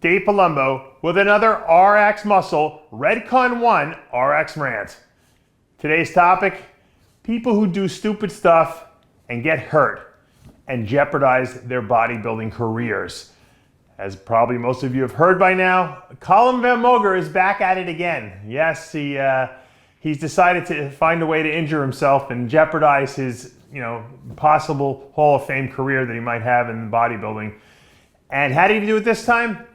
Dave Palumbo with another RxMuscle Redcon 1 RX rant. Today's topic, people who do stupid stuff and get hurt and jeopardize their bodybuilding careers. As probably most of you have heard by now, Callum Van Moger is back at it again. Yes, he's decided to find a way to injure himself and jeopardize his possible Hall of Fame career that he might have in bodybuilding. And how did he do it this time?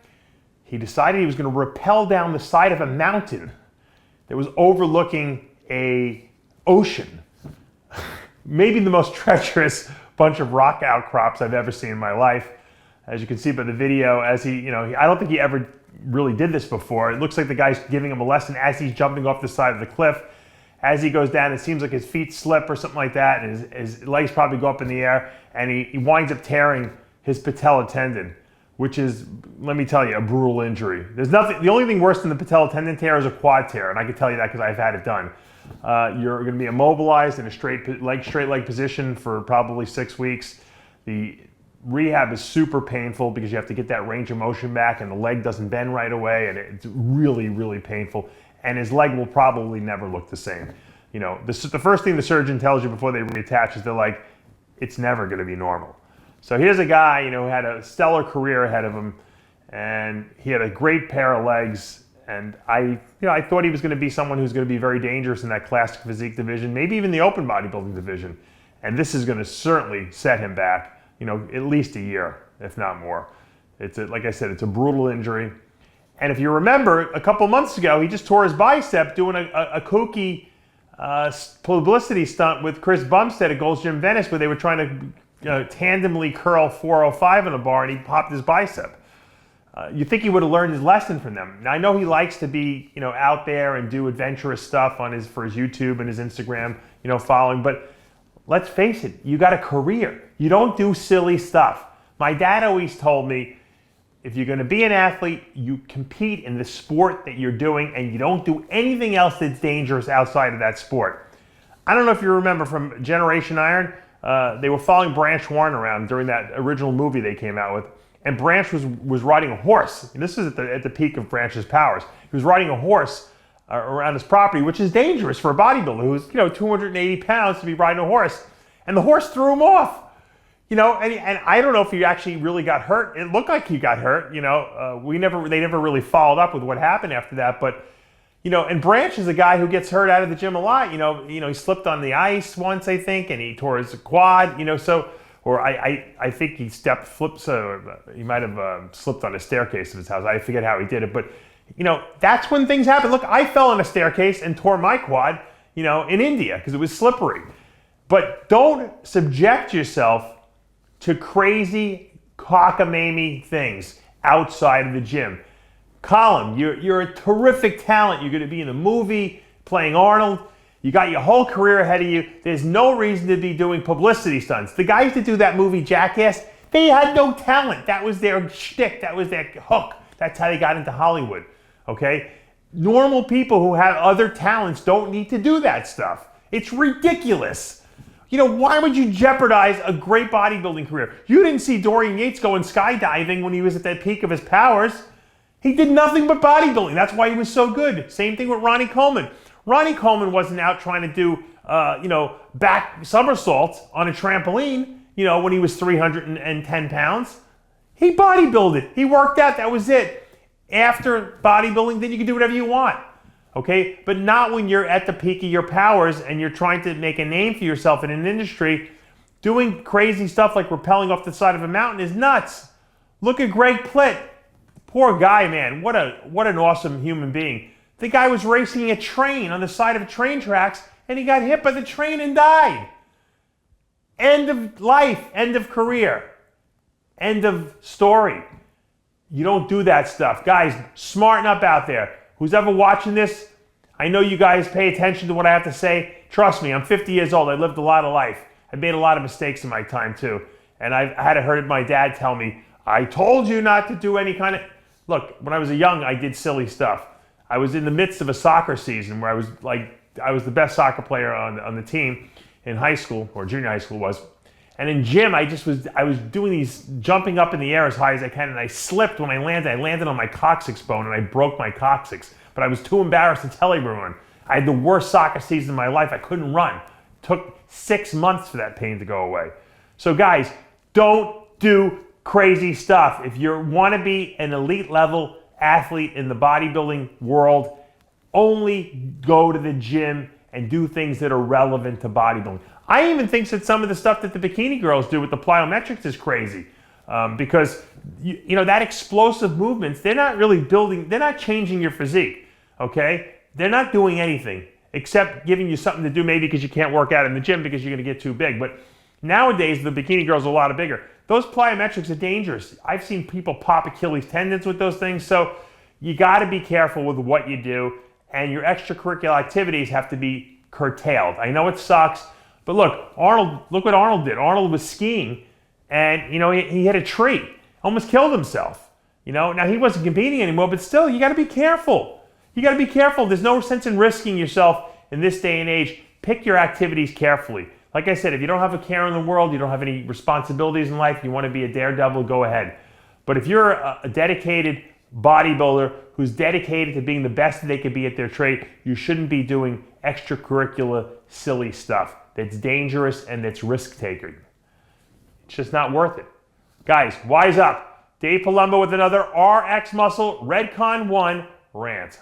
He decided he was going to rappel down the side of a mountain that was overlooking an ocean. Maybe the most treacherous bunch of rock outcrops I've ever seen in my life. As you can see by the video, as I don't think he ever really did this before. It looks like the guy's giving him a lesson as he's jumping off the side of the cliff. As he goes down, it seems like his feet slip or something like that, and his legs probably go up in the air, and he winds up tearing his patellar tendon, which is, let me tell you, a brutal injury. There's nothing. The only thing worse than the patellar tendon tear is a quad tear, and I can tell you that because I've had it done. You're going to be immobilized in a straight leg position for probably 6 weeks. The rehab is super painful because you have to get that range of motion back, and the leg doesn't bend right away, and it's really, really painful. And his leg will probably never look the same. This is the first thing the surgeon tells you before they reattach is they're like, it's never going to be normal. So here's a guy, who had a stellar career ahead of him, and he had a great pair of legs. And I thought he was going to be someone who's going to be very dangerous in that classic physique division, maybe even the open bodybuilding division. And this is going to certainly set him back, at least a year, if not more. Like I said, it's a brutal injury. And if you remember, a couple months ago, he just tore his bicep doing a kooky publicity stunt with Chris Bumstead at Gold's Gym Venice, where they were trying to tandemly curl 405 in a bar, and he popped his bicep. You think he would have learned his lesson from them. Now, I know he likes to be, out there and do adventurous stuff for his YouTube and his Instagram, following. But let's face it, you got a career. You don't do silly stuff. My dad always told me, if you're going to be an athlete, you compete in the sport that you're doing, and you don't do anything else that's dangerous outside of that sport. I don't know if you remember from Generation Iron, they were following Branch Warren around during that original movie they came out with, and Branch was riding a horse. And this is at the peak of Branch's powers. He was riding a horse around his property, which is dangerous for a bodybuilder who's 280 pounds to be riding a horse, and the horse threw him off. And I don't know if he actually really got hurt. It looked like he got hurt. They never really followed up with what happened after that. But and Branch is a guy who gets hurt out of the gym a lot. He slipped on the ice once, I think, and he tore his quad. Or I think he flipped. So he might have slipped on a staircase of his house. I forget how he did it, but that's when things happen. Look, I fell on a staircase and tore my quad. In India because it was slippery. But don't subject yourself to crazy cockamamie things outside of the gym. Colin, you're a terrific talent. You're going to be in a movie playing Arnold. You got your whole career ahead of you. There's no reason to be doing publicity stunts. The guys that do that movie Jackass, they had no talent. That was their shtick. That was their hook. That's how they got into Hollywood. Okay? Normal people who have other talents don't need to do that stuff. It's ridiculous. Why would you jeopardize a great bodybuilding career? You didn't see Dorian Yates going skydiving when he was at the peak of his powers. He did nothing but bodybuilding. That's why he was so good. Same thing with Ronnie Coleman. Ronnie Coleman wasn't out trying to do, back somersaults on a trampoline, when he was 310 pounds. He bodybuilded. He worked out. That was it. After bodybuilding, then you can do whatever you want. Okay, but not when you're at the peak of your powers and you're trying to make a name for yourself in an industry. Doing crazy stuff like rappelling off the side of a mountain is nuts. Look at Greg Plitt. Poor guy, man. What an awesome human being. The guy was racing a train on the side of train tracks, and he got hit by the train and died. End of life, end of career, end of story. You don't do that stuff. Guys, smarten up out there. Who's ever watching this, I know you guys pay attention to what I have to say. Trust me, I'm 50 years old. I lived a lot of life. I made a lot of mistakes in my time too. And I had heard my dad tell me, I told you not to do any kind of... Look, when I was young, I did silly stuff. I was in the midst of a soccer season where I was the best soccer player on the team in high school, or junior high school was. And in gym, I was doing these, jumping up in the air as high as I can, and I slipped when I landed. I landed on my coccyx bone and I broke my coccyx. But I was too embarrassed to tell everyone. I had the worst soccer season of my life. I couldn't run. It took 6 months for that pain to go away. So guys, don't do crazy stuff. If you want to be an elite level athlete in the bodybuilding world, only go to the gym and do things that are relevant to bodybuilding. I even think that some of the stuff that the bikini girls do with the plyometrics is crazy, because you know, that explosive movements, they're not really building, they're not changing your physique, okay? They're not doing anything except giving you something to do, maybe because you can't work out in the gym because you're going to get too big. But nowadays, the bikini girls are a lot bigger. Those plyometrics are dangerous. I've seen people pop Achilles tendons with those things, so you got to be careful with what you do, and your extracurricular activities have to be curtailed. I know it sucks, but look what Arnold did. Arnold was skiing, and you know, he hit a tree, almost killed himself. You know, now he wasn't competing anymore, but still, you got to be careful. You got to be careful. There's no sense in risking yourself in this day and age. Pick your activities carefully. Like I said, if you don't have a care in the world, you don't have any responsibilities in life, you want to be a daredevil, go ahead. But if you're a dedicated bodybuilder who's dedicated to being the best that they could be at their trade, you shouldn't be doing extracurricular silly stuff that's dangerous and that's risk-taking. It's just not worth it. Guys, wise up. Dave Palumbo with another RxMuscle Redcon 1 rant.